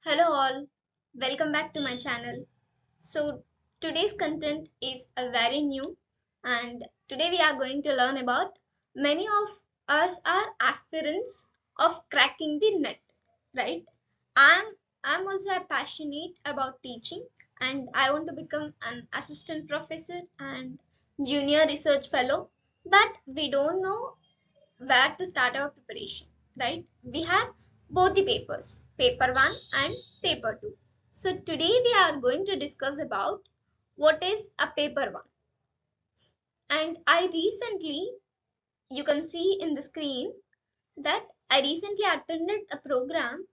Hello all, welcome back to my channel. So today's content is a very new and today we are going to learn about many of us are aspirants of cracking the net, right? I'm I'm also a passionate about teaching and I want to become an assistant professor and junior research fellow, but we don't know where to start our preparation, right? We have both the papers, paper 1 and paper 2. So today we are going to discuss about what is a paper 1. And you can see in the screen that I recently attended a program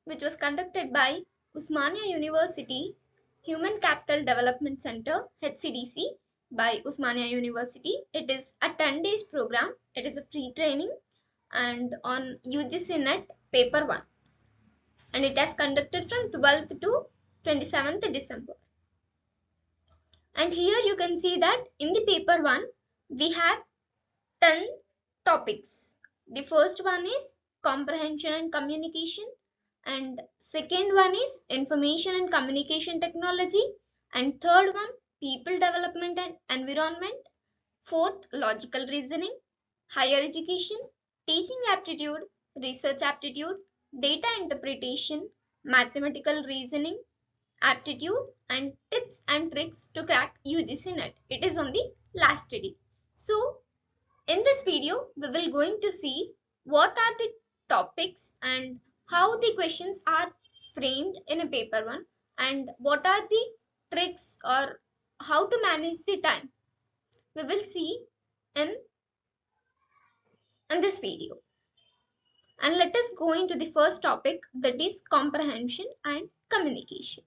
which was conducted by Usmania University Human Capital Development Center HCDC by Usmania University. It is a 10 days program. It is a free training and on UGC net paper 1, and it has conducted from 12th to 27th December. And here you can see that in the paper 1 we have 10 topics. The first one is comprehension and communication, and second one is information and communication technology, and third one people development and environment, fourth logical reasoning, higher education, teaching aptitude, research aptitude, data interpretation, mathematical reasoning aptitude, and tips and tricks to crack UGC net. It is on the last day. So in this video, we will going to see what are the topics and how the questions are framed in a paper 1 and what are the tricks or how to manage the time. We will see in this video. And let us go into the first topic, that is comprehension and communication.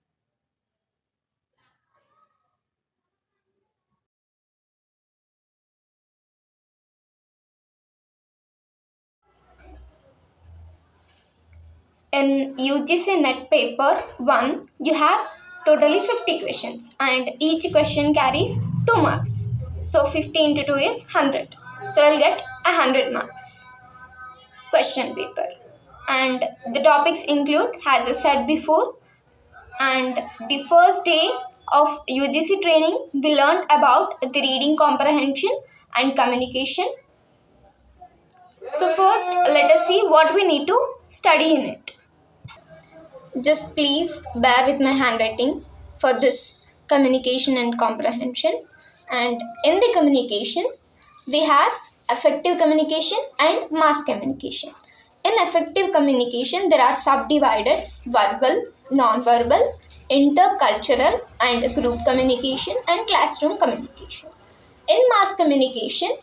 In UGC net paper 1, you have totally 50 questions and each question carries 2 marks. So 50 into 2 is 100. So I'll get 100 marks question paper. And the topics include, as I said before, and the first day of UGC training, we learned about the reading comprehension and communication. So first, let us see what we need to study in it. Just please bear with my handwriting for this communication and comprehension. And in the communication, we have effective communication and mass communication. In effective communication, there are subdivided verbal, non-verbal, intercultural, and group communication and classroom communication. In mass communication,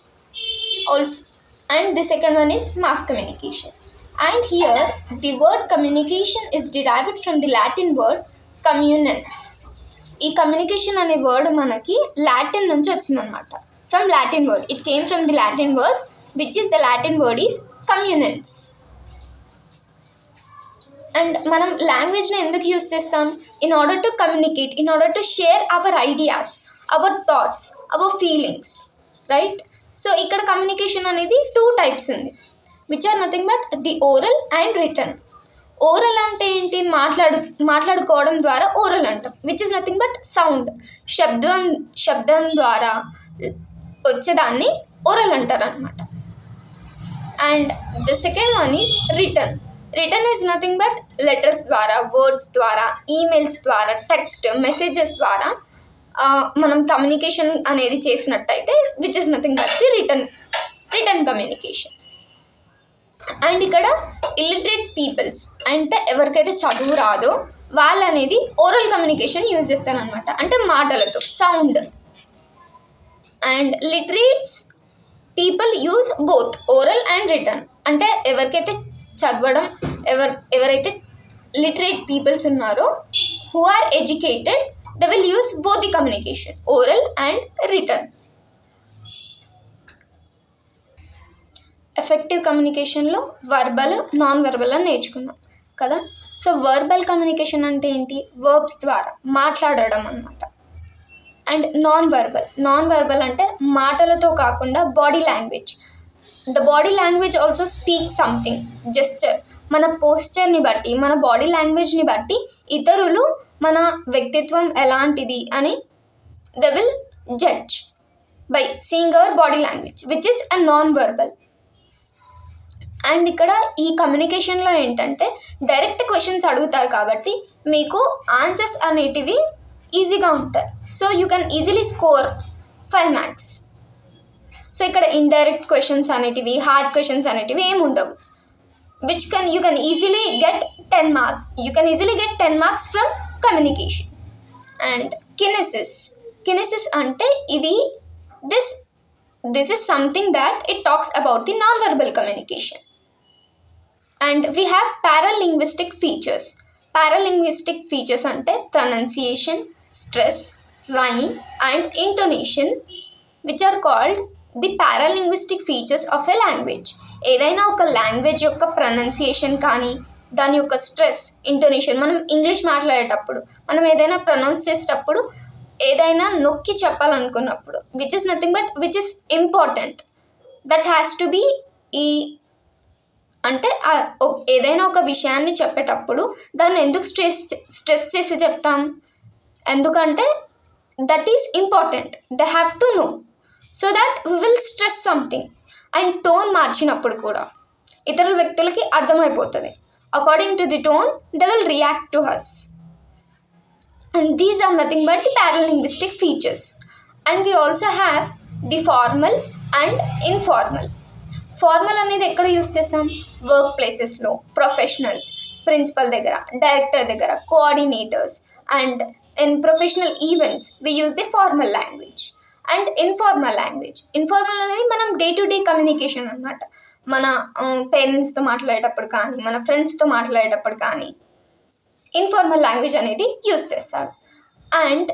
also, and the second one is mass communication. And here the word communication is derived from the Latin word communicans. ఈ communication అనే word మనకి Latin నుంచి వచ్చిందనమాట. From Latin word, it came from the Latin word which is the Latin word is communens. And మనం లాంగ్వేజ్ని ఎందుకు use చేస్తాం? In order to communicate, in order to share our ideas, our thoughts, our feelings, right? So ఇక్కడ communication అనేది 2 types ఉంది, which are nothing but the oral and written. Oral అంటే ఏంటి? మాట్లాడుకోవడం ద్వారా ఓరల్ అంటాం, which is nothing but sound, శబ్దం ద్వారా వచ్చేదాన్ని ఓరల్ అంటారు అనమాట. And the second one is return. Return is nothing but letters ద్వారా, వర్డ్స్ ద్వారా, ఈమెయిల్స్ ద్వారా, టెక్స్ట్ మెసేజెస్ ద్వారా మనం కమ్యూనికేషన్ అనేది చేసినట్టయితే which is nothing but the return communication. And ఇక్కడ ఇల్లిటరేట్ పీపుల్స్ అంటే ఎవరికైతే చదువు రాదో వాళ్ళు అనేది ఓరల్ కమ్యూనికేషన్ యూజ్ చేస్తారనమాట, అంటే మాటలతో, sound. And literates people use both oral and written, అంటే ఎవరికైతే చదవడం, ఎవరైతే లిటరేట్ పీపుల్స్ ఉన్నారో, who are educated, they will use both the communication, oral and written. Effective కమ్యూనికేషన్లో వర్బల్, నాన్ వర్బల్ అని నేర్చుకున్నాం కదా. సో వర్బల్ కమ్యూనికేషన్ అంటే ఏంటి? వర్బ్స్ ద్వారా మాట్లాడడం అన్నమాట. అండ్ నాన్ వర్బల్ అంటే మాటలతో కాకుండా body language. The body language also speak something, gesture, మన పోస్చర్ని బట్టి, మన బాడీ లాంగ్వేజ్ని బట్టి ఇతరులు మన వ్యక్తిత్వం ఎలాంటిది అని they will judge by seeing our body language which is a non verbal. And ఇక్కడ ఈ కమ్యూనికేషన్లో ఏంటంటే డైరెక్ట్ క్వశ్చన్స్ అడుగుతారు కాబట్టి మీకు ఆన్సర్స్ అనేటివి ఈజీగా ఉంటాయి. So you can easily score 5 marks. So ఇక్కడ ఇండైరెక్ట్ క్వశ్చన్స్ అనేటివి, హార్డ్ క్వశ్చన్స్ అనేటివి ఏమి ఉండవు. Which you can easily get 10 marks. You can easily get 10 marks from communication. And kinesis అంటే ఇది this is something that it talks about the non-verbal communication. And we have paralinguistic features. Paralinguistic features ante pronunciation, stress, rhyme and intonation, which are called the paralinguistic features of a language. ఏదైనా ఒక language యొక్క pronunciation కానీ దాని యొక్క stress, intonation, మనం English మాట్లాడేటప్పుడు మనం ఏదైనా ప్రొనౌన్స్ చేసేటప్పుడు ఏదైనా నొక్కి చెప్పాలనుకున్నప్పుడు which is nothing but which is important, that has to be ఈ అంటే ఏదైనా ఒక విషయాన్ని చెప్పేటప్పుడు దాన్ని ఎందుకు స్ట్రెస్ చేసి చెప్తాం, ఎందుకంటే that is important, they have to know, so that we will stress something. And tone మార్చినప్పుడు కూడా ఇతరుల వ్యక్తులకి అర్థమైపోతుంది. According to the tone they will react to us. And these are nothing but the paralinguistic features. And we also have the formal and informal. Formal అనేది ఎక్కడ use చేస్తాం? Work ప్లేసెస్లో, professionals, principal దగ్గర, డైరెక్టర్ దగ్గర, coordinators. And in professional events we use the formal language. And informal అనేది మనం day to day communication అనమాట. మన పేరెంట్స్తో మాట్లాడేటప్పుడు కానీ, మన ఫ్రెండ్స్తో మాట్లాడేటప్పుడు కానీ ఇన్ఫార్మల్ లాంగ్వేజ్ అనేది యూస్ చేస్తారు. And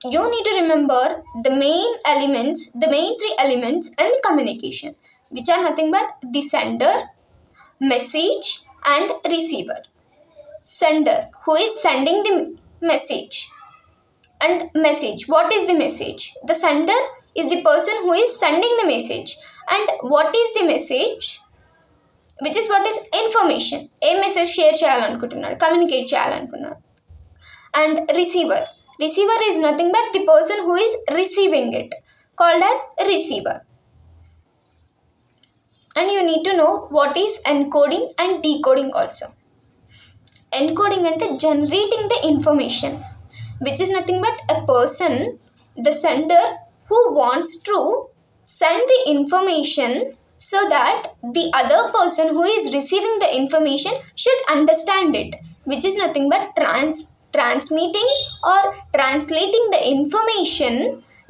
you need to remember the main 3 elements in communication, which are nothing but the sender, message and receiver. Sender, who is sending the message, and message, what is the message? The sender is the person who is sending the message. And what is the message? Which is what is information. ఏ message share చేయాలనుకుంటున్నాడు, communicate చేయాలనుకున్నాడు. And receiver is nothing but the person who is receiving it, called as receiver. And you need to know what is encoding and decoding also. Encoding అంటే generating the information, which is nothing but a person, the sender, who wants to send the information so that the other person who is receiving the information should understand it, which is nothing but transmitting or translating the information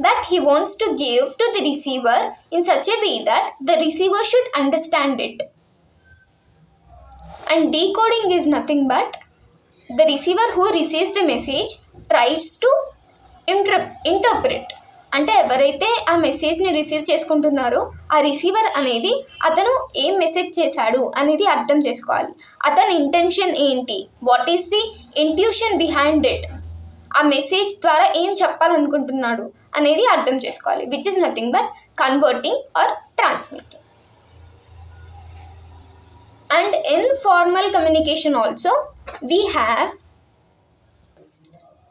that he wants to give to the receiver in such a way that the receiver should understand it. And decoding is nothing but the receiver who receives the message tries to interpret. అంటే ఎవరైతే ఆ మెసేజ్ని receive చేసుకుంటున్నారో ఆ receiver అనేది అతను ఏం message చేశాడు అనేది అర్థం చేసుకోవాలి. అతని ఇంటెన్షన్ ఏంటి, what is the intuition behind it, ఆ మెసేజ్ ద్వారా ఏం చెప్పాలనుకుంటున్నాడు అనేది అర్థం చేసుకోవాలి, which is nothing but converting or transmitting. And in formal communication also we have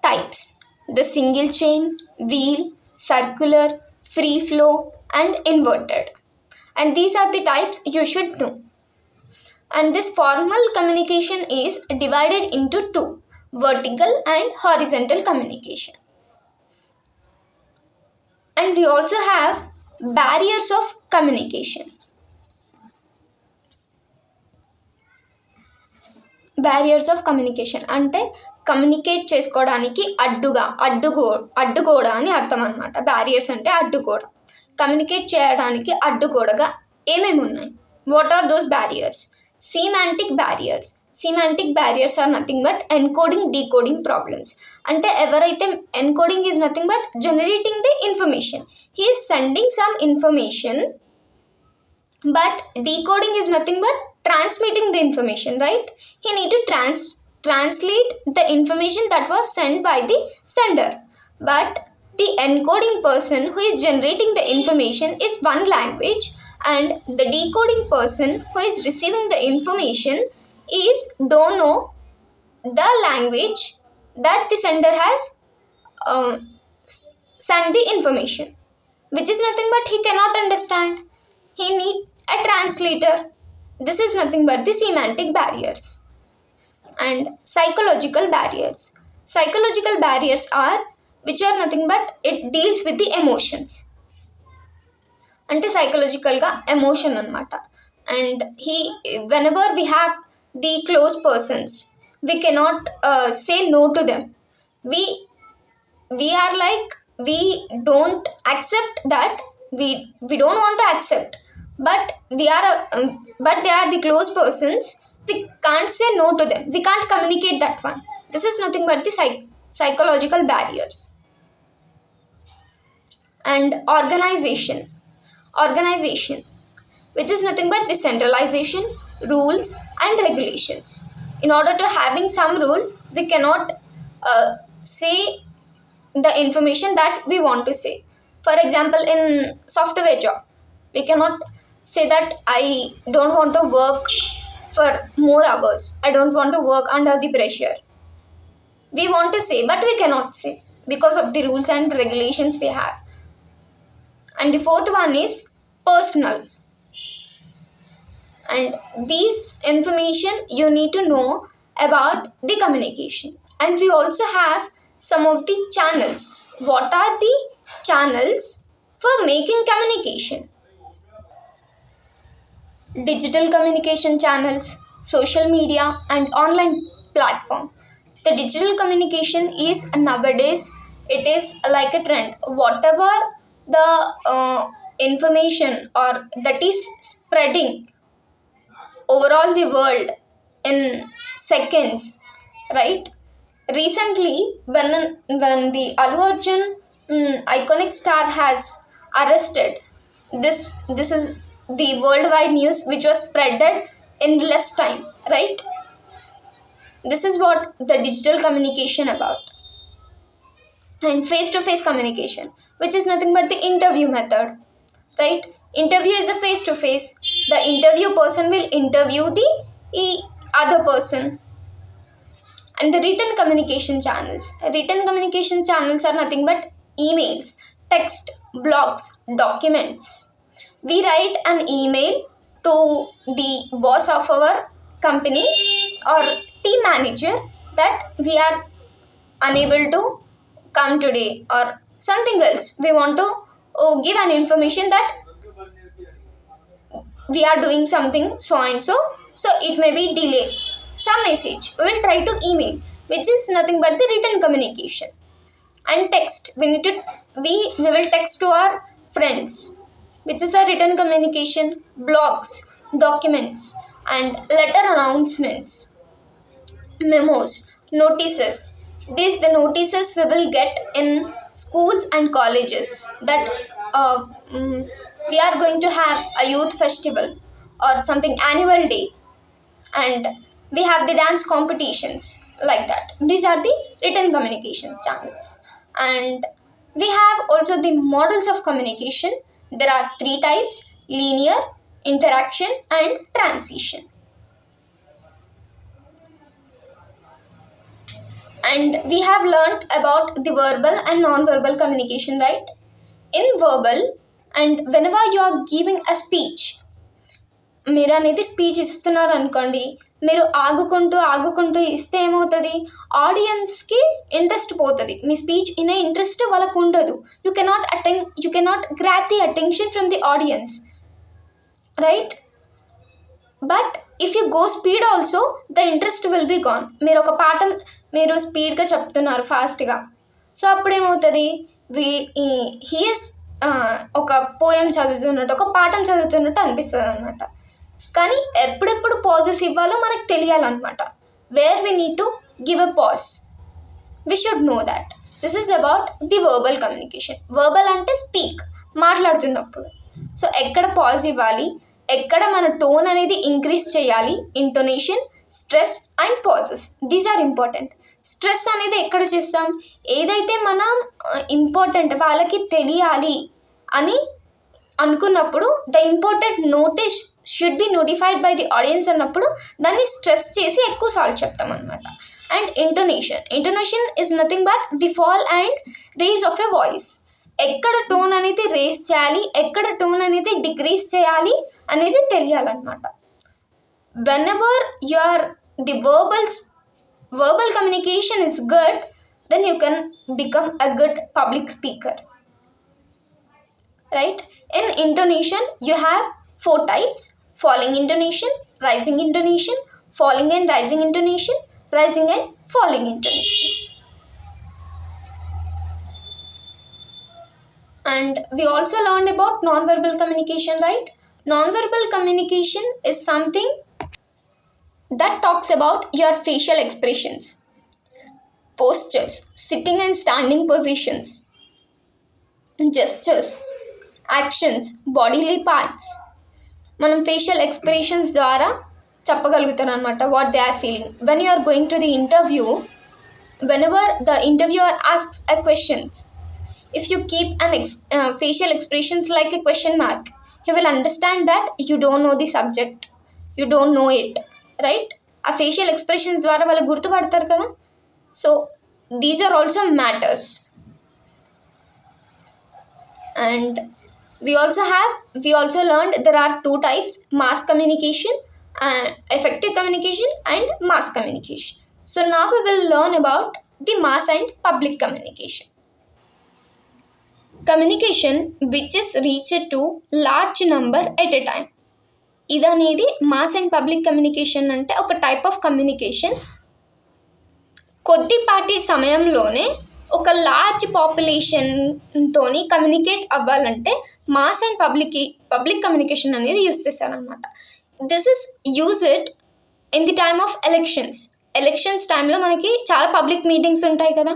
types: the single chain, wheel, circular, free flow and inverted. And these are the types you should know. And this formal communication is divided into 2: vertical and horizontal communication. And we also have barriers of communication. Barriers of communication అంటే communicate చేసుకోవడానికి అడ్డుగోడ అని అర్థం అనమాట. Barriers అంటే అడ్డుగోడ. Communicate చేయడానికి అడ్డుగోడగా ఏమేమి ఉన్నాయి? What are those barriers? Semantic barriers are nothing but encoding decoding problems. అంటే ఎవరైతే encoding is nothing but generating the information, he is sending some information, but decoding is nothing but transmitting the information, right? He need to translate the information that was sent by the sender, but the encoding person who is generating the information is one language, and the decoding person who is receiving the information is don't know the language that the sender has sent the information, which is nothing but he cannot understand. He need a translator. This is nothing but the semantic barriers. And psychological barriers. Psychological barriers are which are nothing but it deals with the emotions. అంటే సైకలాజికల్గా emotion అనమాట. And whenever we have the close persons, we cannot say no to them. We are like, we don't accept that, we don't want to accept, but but they are the close persons. We can't say no to them, we can't communicate that one. This is nothing but the psychological barriers. And organization, which is nothing but the centralization, rules and regulations. In order to having some rules, we cannot say the information that we want to say. For example, in software job, we cannot say that I don't want to work for more hours, I don't want to work under the pressure. We want to say, but we cannot say because of the rules and regulations we have. And the fourth one is personal. And these information you need to know about the communication. And we also have some of the channels. What are the channels for making communication? Digital communication channels, social media and online platform. The digital communication is nowadays, it is like a trend. Whatever the information or that is spreading overall the world in seconds, right? Recently, when the Allu Arjun iconic star has arrested, this is the worldwide news which was spreaded in less time, right? This is what the digital communication about. And face-to-face communication, which is nothing but the interview method, right? Interview is a face-to-face. The interview person will interview the other person. And the written communication channels. Written communication channels are nothing but emails, text, blogs, documents. We write an email to the boss of our company or team manager that we are unable to come today, or something else. We want to give an information that we are doing something so and so, so it may be delay some message. We will try to email, which is nothing but the written communication. And text, we will text to our friends, which is a written communication. Blogs, documents and letter announcements, memos, notices. These the notices we will get in schools and colleges that we are going to have a youth festival or something annual day, and we have the dance competitions like that. These are the written communication channels. And we have also the models of communication. There are 3 types: linear, interaction and transition. And we have learnt about the verbal and non-verbal communication, right? In verbal, and whenever you are giving a speech, మీరు అనేది speech ఇస్తున్నారు అనుకోండి, మీరు ఆగుకుంటూ ఇస్తే ఏమవుతుంది, ఆడియన్స్కి interest పోతుంది. మీ speech ఇనే ఇంట్రెస్ట్ వాళ్ళకు ఉండదు. You cannot grab the attention from the audience, right? But if you go speed also the interest will be gone. మీరు ఒక పాఠం మీరు స్పీడ్గా చెప్తున్నారు ఫాస్ట్గా, సో అప్పుడేమవుతుంది, హీఎస్ ఒక పోయం చదువుతున్నట్టు, ఒక పాఠం చదువుతున్నట్టు అనిపిస్తుంది అనమాట. కానీ ఎప్పుడెప్పుడు పాజెస్ ఇవ్వాలో మనకు తెలియాలన్నమాట. Where we need to give a pause, we should know that. This is about the verbal communication. Verbal అంటే స్పీక్, మాట్లాడుతున్నప్పుడు. సో ఎక్కడ పాజ్ ఇవ్వాలి, ఎక్కడ మన టోన్ అనేది ఇంక్రీజ్ చేయాలి, intonation, stress and pauses, these are important. Stress అనేది ఎక్కడ చేస్తాం, ఏదైతే మనం ఇంపార్టెంట్ వాళ్ళకి తెలియాలి అని అనుకున్నప్పుడు the important notice should be notified by the audience అన్నప్పుడు దాన్ని స్ట్రెస్ చేసి ఎక్కువ సార్లు చెప్తాం అనమాట. And intonation is nothing but the fall and raise of a voice. ఎక్కడ టోన్ అనేది రేస్ చేయాలి, ఎక్కడ టోన్ అనేది డిక్రీజ్ చేయాలి అనేది తెలియాలన్నమాట. Whenever your the verbal communication is good, then you can become a good public speaker, right? In intonation you have 4 types: falling intonation, rising intonation, falling and rising intonation, rising and falling intonation. And we also learned about non-verbal communication, right? Non-verbal communication is something that talks about your facial expressions, postures, sitting and standing positions, gestures, actions, bodily parts. మనం facial expressions ద్వారా చెప్పగలుగుతాం అనమాట what they are feeling. When you are going to the interview, whenever the interviewer asks a questions, if you keep an facial expressions like a question mark, he will understand that you don't know the subject, you don't know it, right? ఆ facial expressions ద్వారా వాళ్ళు గుర్తుపడతారు కదా. So these are also matters. And we also learned there are 2 types: mass communication and effective communication and mass communication. So now we will learn about the mass and public communication. Communication which is reached to large number at a time. ఇదనేది mass and public communication అంటే ఒక type of communication. కొద్దిపాటి సమయంలోనే ఒక large పాపులేషన్తోని communicate అవ్వాలంటే mass and public communication అనేది use చేస్తారనమాట. This is used in the time of elections టైంలో మనకి చాలా పబ్లిక్ మీటింగ్స్ ఉంటాయి కదా,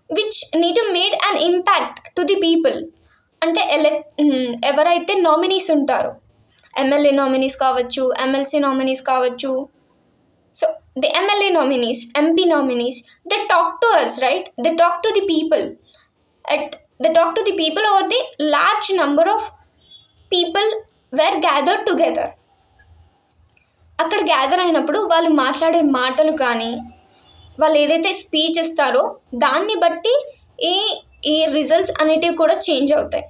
which need to made an impact to the people. అంటే ఎవరైతే నామినీస్ ఉంటారో, ఎమ్మెల్యే నామినీస్ కావచ్చు, ఎమ్మెల్సీ నామినీస్ కావచ్చు. So the MLA nominees, MP nominees, they talk to us, right? They talk to the people. They talk to the people, or the large number of people were gathered together. అక్కడ gather అయినప్పుడు వాళ్ళు మాట్లాడే మాటలు కానీ, వాళ్ళు ఏదైతే speech ఇస్తారో దాన్ని బట్టి ఈ రిజల్ట్స్ అనేటివి కూడా చేంజ్ అవుతాయి.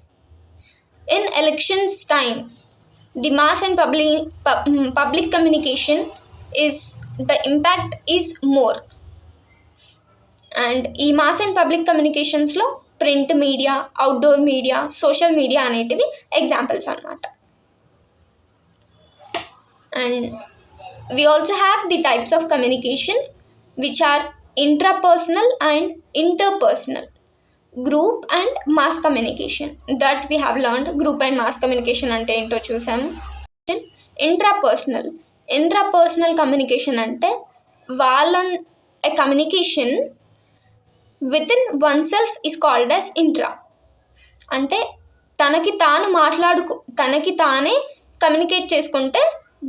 In elections time the mass and public communication the impact is more. And ఈ మాస్ అండ్ పబ్లిక్ కమ్యూనికేషన్స్లో print media, outdoor media, social media అనేటివి ఎగ్జాంపుల్స్ అన్నమాట. And we also have the types of communication which are intrapersonal and interpersonal, group and mass communication. That we have learned. Group and mass communication అంటే ఏంటో చూసాము. Intrapersonal communication అంటే ఎ communication with in one self is called as intra. అంటే తనకి తానే communicate చేసుకుంటే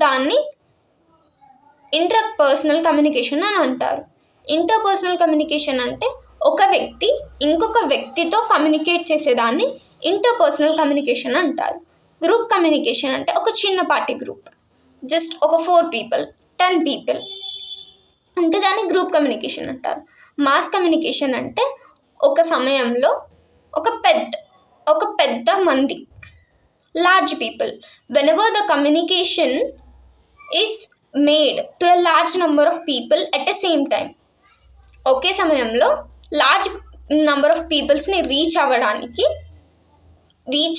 దాన్ని intrapersonal communication అని అంటారు. ఇంటర్పర్సనల్ కమ్యూనికేషన్ అంటే ఒక వ్యక్తి ఇంకొక వ్యక్తితో కమ్యూనికేట్ చేసేదాన్ని ఇంటర్పర్సనల్ కమ్యూనికేషన్ అంటారు. గ్రూప్ కమ్యూనికేషన్ అంటే ఒక చిన్నపాటి గ్రూప్, జస్ట్ ఒక 4 people, 10 people అంటే దాన్ని గ్రూప్ కమ్యూనికేషన్ అంటారు. మాస్ కమ్యూనికేషన్ అంటే ఒక సమయంలో ఒక పెద్ద మంది, large people. Whenever the communication is made to a large number of people at a same time. ఒకే సమయంలో లార్జ్ నెంబర్ ఆఫ్ పీపుల్స్ని రీచ్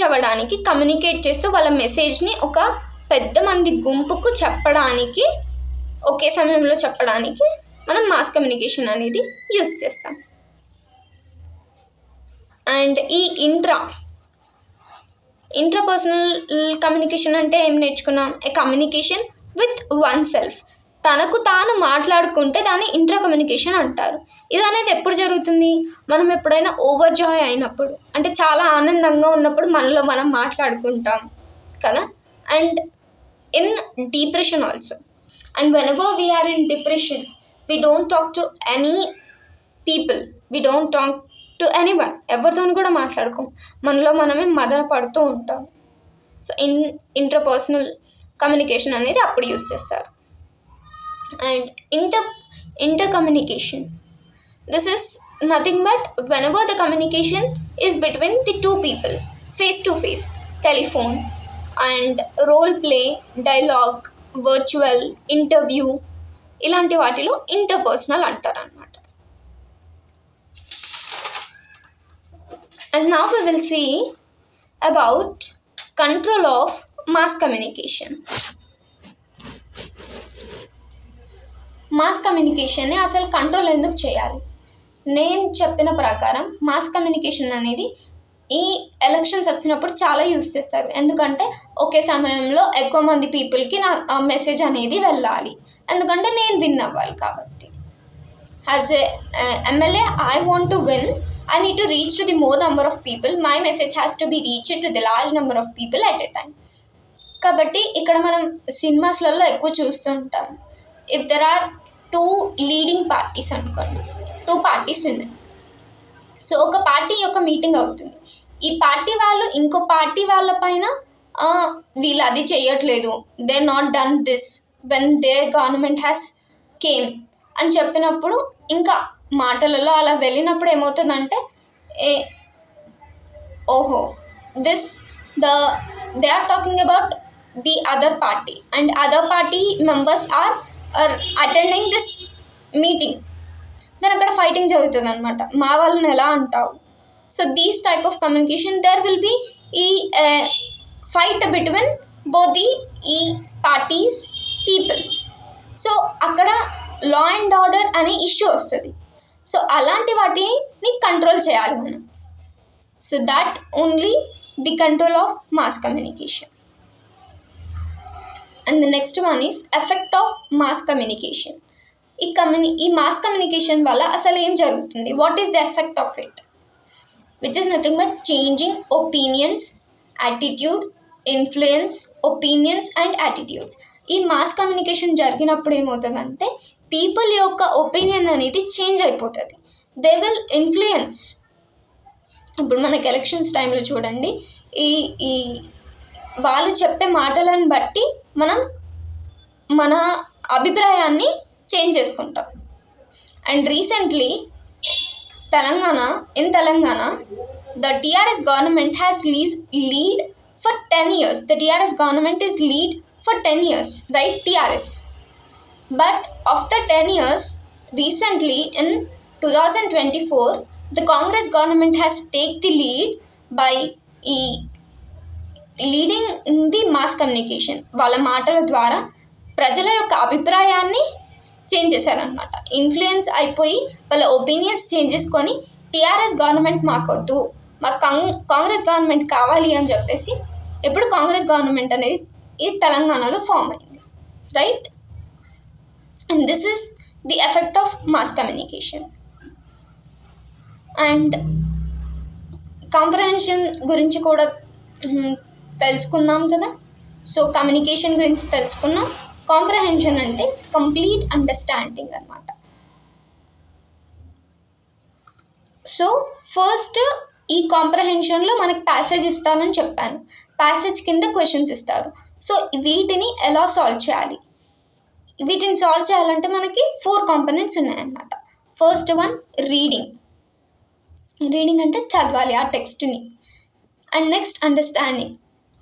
అవ్వడానికి కమ్యూనికేట్ చేస్తూ వాళ్ళ మెసేజ్ని ఒక పెద్ద మంది గుంపుకు చెప్పడానికి, ఒకే సమయంలో చెప్పడానికి మనం మాస్ కమ్యూనికేషన్ అనేది యూస్ చేస్తాం. అండ్ ఈ ఇంట్రాపర్సనల్ కమ్యూనికేషన్ అంటే ఏం నేర్చుకున్నాం? ఏ కమ్యూనికేషన్ విత్ వన్ సెల్ఫ్. తనకు తాను మాట్లాడుకుంటే దాన్ని ఇంట్రా కమ్యూనికేషన్ అంటారు. ఇది అనేది ఎప్పుడు జరుగుతుంది? మనం ఎప్పుడైనా ఓవర్ జాయ్ అయినప్పుడు, అంటే చాలా ఆనందంగా ఉన్నప్పుడు మనలో మనం మాట్లాడుకుంటాం కదా. And in depression also, and whenever we are in depression we don't talk to any people, we don't talk to anyone. ఎవరితోని కూడా మాట్లాడుకోం, మనలో మనమే మదన పడుతూ ఉంటాం. సో ఇంటర్పర్సనల్ కమ్యూనికేషన్ అనేది అప్పుడు యూస్ చేస్తారు. And inter communication, this is nothing but whenever the communication is between the two people, face to face, telephone, and role play, dialogue, virtual, interview, ఇలాంటి వాటిలో ఇంటర్పర్సనల్ అంటారు అన్నమాట. And now we will see about control of mass communication. Mass కమ్యూనికేషన్ని అసలు control ఎందుకు చేయాలి? నేను చెప్పిన ప్రకారం మాస్ కమ్యూనికేషన్ అనేది ఈ ఎలక్షన్స్ వచ్చినప్పుడు చాలా యూస్ చేస్తారు. ఎందుకంటే ఒకే సమయంలో ఎక్కువ మంది పీపుల్కి నా మెసేజ్ అనేది వెళ్ళాలి, ఎందుకంటే నేను విన్ అవ్వాలి కాబట్టి. As a MLA I want to win, I need to reach to the more number of people, my message has to be reached to the large number of people at a time. కాబట్టి ఇక్కడ మనం సినిమాస్లలో ఎక్కువ చూస్తూ ఉంటాం. If there are 2 leading parties అనుకోండి, 2 parties ఉన్నాయి. So ఒక పార్టీ యొక్క మీటింగ్ అవుతుంది, ఈ పార్టీ వాళ్ళు ఇంకో పార్టీ వాళ్ళ పైన వీళ్ళు అది చేయట్లేదు, they not done this when there government has came అని చెప్పినప్పుడు, ఇంకా మాటలలో అలా వెళ్ళినప్పుడు ఏమవుతుందంటే ఓహో this they are talking about the other party and other party members are attending this meeting, దాని అక్కడ ఫైటింగ్ జరుగుతుంది అనమాట. మా వాళ్ళని ఎలా అంటావు? So these type of communication there will be ఈ ఫైట్ బిట్వీన్ బోత్ ది ఈ పార్టీస్ పీపుల్. సో అక్కడ లా అండ్ ఆర్డర్ అనే ఇష్యూ వస్తుంది. సో అలాంటి వాటిని కంట్రోల్ చేయాలి మనం. So that only the control of mass communication. And the next one is effect of mass communication. ఈ మాస్ కమ్యూనికేషన్ వల్ల అసలు ఏం జరుగుతుంది? What is the effect of it? Which is nothing but changing opinions, attitude, influence, opinions and attitudes. ఈ mass communication జరిగినప్పుడు ఏమవుతుందంటే people యొక్క opinion అనేది చేంజ్ అయిపోతుంది. They will influence. ఇప్పుడు మనకి ఎలక్షన్స్ టైంలో చూడండి, ఈ వాళ్ళు చెప్పే మాటలను బట్టి మనం మన అభిప్రాయాన్ని చేంజ్ చేసుకుంటాం. And recently in Telangana, the TRS government has lead for 10 years. The TRS government is lead for 10 years, right? TRS. But after 10 years, recently in 2024, the Congress government has taken the lead by leading the mass communication. వాళ్ళ మాటల ద్వారా ప్రజల యొక్క అభిప్రాయాన్ని change చేశారనమాట. Influence అయిపోయి వాళ్ళ opinions change చేసుకొని టీఆర్ఎస్ గవర్నమెంట్ మాకొద్దు, మాకు కాంగ్రెస్ గవర్నమెంట్ కావాలి అని చెప్పేసి ఇప్పుడు కాంగ్రెస్ గవర్నమెంట్ అనేది ఈ తెలంగాణలో ఫామ్ అయింది, right? And this is the effect of mass communication. And comprehension గురించి కూడా తెలుసుకున్నాం కదా. సో కమ్యూనికేషన్ గురించి తెలుసుకున్నాం. కాంప్రహెన్షన్ అంటే కంప్లీట్ అండర్స్టాండింగ్ అనమాట. సో ఫస్ట్ ఈ కాంప్రహెన్షన్లో మనకి ప్యాసేజ్ ఇస్తానని చెప్పాను. ప్యాసేజ్ కింద క్వశ్చన్స్ ఇస్తారు. సో వీటిని ఎలా సాల్వ్ చేయాలి? వీటిని సాల్వ్ చేయాలంటే మనకి 4 కాంపోనెంట్స్ ఉన్నాయన్నమాట. First one reading. రీడింగ్ అంటే చదవాలి ఆ టెక్స్ట్ని. And next understanding.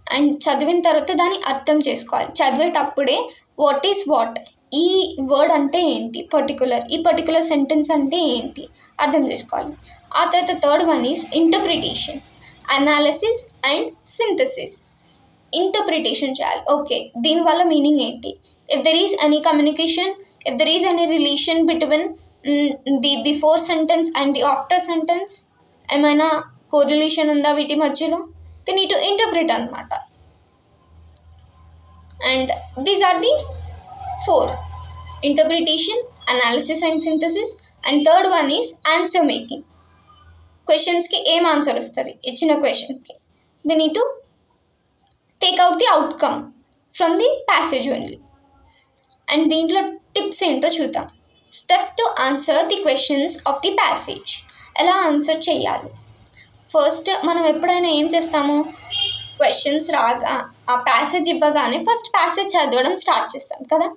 అండ్ చదివిన తర్వాత దాన్ని అర్థం చేసుకోవాలి. చదివేటప్పుడే వాట్ ఈస్ వాట్, ఈ వర్డ్ అంటే ఏంటి, ఈ పర్టికులర్ సెంటెన్స్ అంటే ఏంటి అర్థం చేసుకోవాలి. ఆ తర్వాత third one is interpretation, analysis and synthesis. Interpretation చేయాలి. ఓకే, దీనివల్ల మీనింగ్ ఏంటి? If there is any communication, if there is any relation between the before sentence and the after sentence, ఏమైనా కోరిలేషన్ ఉందా వీటి మధ్యలో? దే నీడ్ టు ఇంటర్ప్రిట్ అనమాట. And these are the 4: interpretation, analysis and synthesis. And third one is answer making. క్వశ్చన్స్కి ఏం answer వస్తుంది ఇచ్చిన క్వశ్చన్కి? They need to take out the outcome from the passage only. And దీంట్లో tips ఏంటో చూద్దాం. Step to answer the questions of the passage. ఎలా answer చేయాలి? ఫస్ట్ మనం ఎప్పుడైనా ఏం చేస్తాము, క్వశ్చన్స్ రాగా ఆ ప్యాసేజ్ ఇవ్వగానే ఫస్ట్ ప్యాసేజ్ చదవడం స్టార్ట్ చేస్తాం కదా.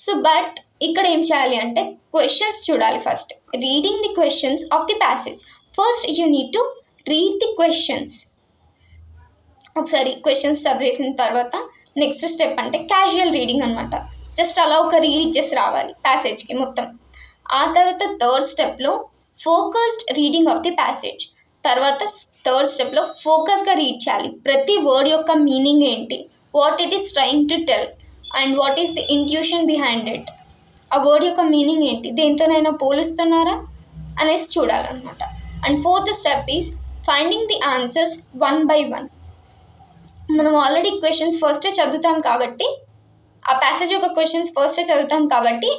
సో బట్ ఇక్కడ ఏం చేయాలి అంటే క్వశ్చన్స్ చూడాలి. First reading the questions of the passage. First you need to read the questions. ఒకసారి క్వశ్చన్స్ చదివేసిన తర్వాత నెక్స్ట్ స్టెప్ అంటే క్యాజువల్ రీడింగ్ అనమాట. జస్ట్ అలా ఒక రీడ్ ఇచ్చేసి రావాలి ప్యాసేజ్కి మొత్తం. ఆ తర్వాత థర్డ్ స్టెప్లో focused reading of the passage. తర్వాత థర్డ్ స్టెప్లో ఫోకస్గా రీడ్ చేయాలి. ప్రతి వర్డ్ యొక్క మీనింగ్ ఏంటి, what it is trying to tell and what is the intuition behind it. ఆ వర్డ్ యొక్క మీనింగ్ ఏంటి, దేంతోనైనా పోలుస్తున్నారా అనేసి చూడాలన్నమాట. And fourth step is finding the answers one by one. మనం ఆల్రెడీ క్వశ్చన్స్ ఫస్టే చదువుతాం కాబట్టి, ఆ ప్యాసేజ్ యొక్క క్వశ్చన్స్ ఫస్టే చదువుతాం కాబట్టి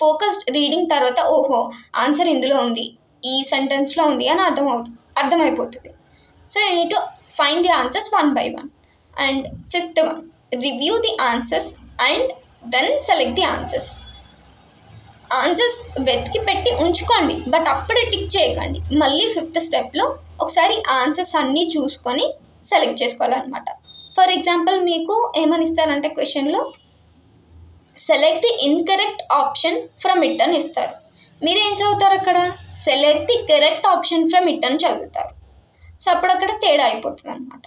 ఫోకస్డ్ రీడింగ్ తర్వాత ఓహో ఆన్సర్ ఇందులో ఉంది, ఈ సెంటెన్స్లో ఉంది అని అర్థమైపోతుంది. So you need to find the answers one by one. And fifth one, review the answers and then select the answers. Answers వెతికి పెట్టి ఉంచుకోండి, బట్ అప్పుడే టిక్ చేయకండి. మళ్ళీ ఫిఫ్త్ స్టెప్లో ఒకసారి ఆన్సర్స్ అన్నీ చూసుకొని సెలెక్ట్ చేసుకోవాలన్నమాట. ఫర్ ఎగ్జాంపుల్ మీకు ఏమని ఇస్తారంటే క్వశ్చన్లో select the incorrect option from it అని ఇస్తారు. మీరు ఏం చదువుతారు అక్కడ, select the correct option from it అని చదువుతారు. సో అప్పుడు అక్కడ తేడా అయిపోతుంది అనమాట.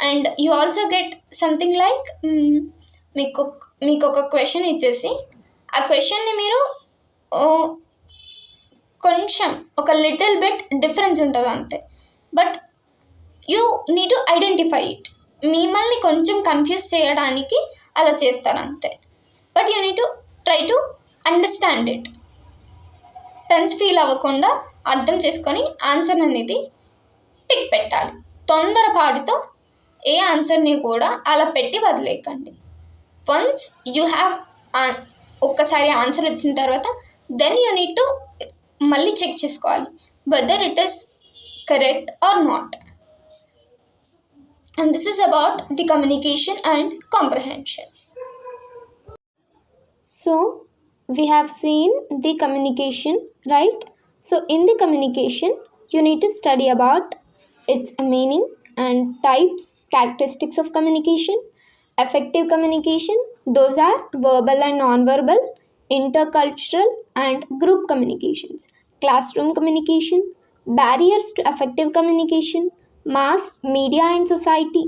And you also get something like మీకు ఒక క్వశ్చన్ ఇచ్చేసి ఆ క్వశ్చన్ని మీరు కొంచెం ఒక లిటిల్ బిట్ డిఫరెన్స్ ఉంటుంది అంతే, but you need to identify it. మిమ్మల్ని కొంచెం కన్ఫ్యూజ్ చేయడానికి అలా చేస్తారు అంతే, but you need to try to understand it. Tense feel అవ్వకుండా అర్థం చేసుకొని ఆన్సర్ అనేది టిక్ పెట్టాలి. తొందరపాటుతో ఏ ఆన్సర్ని కూడా అలా పెట్టి వదిలేయకండి. వన్స్ యూ హ్యావ్ ఒక్కసారి ఆన్సర్ వచ్చిన తర్వాత దెన్ యూ నీడ్ టు మళ్ళీ చెక్ చేసుకోవాలి whether it is correct or not. And this is about the communication and comprehension. So we have seen the communication, right? So in the communication you need to study about its meaning and types, characteristics of communication. Effective communication, those are verbal and non-verbal, intercultural and group communications. Classroom communication, barriers to effective communication, mass media and society.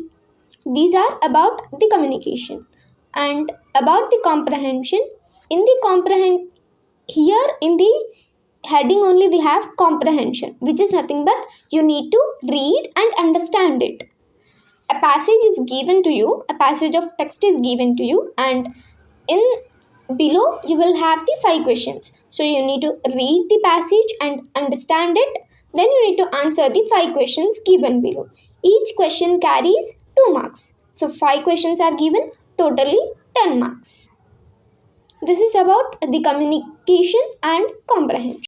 These are about the communication. And about the comprehension, in the here in the heading only we have comprehension, which is nothing but you need to read and understand it. A passage is given to you, a passage of text is given to you, and in below you will have the 5 questions. So you need to read the passage and understand it, then you need to answer the 5 questions given below. Each question carries 2 marks. So 5 questions are given, totally 10 marks. This is about the communication and comprehension.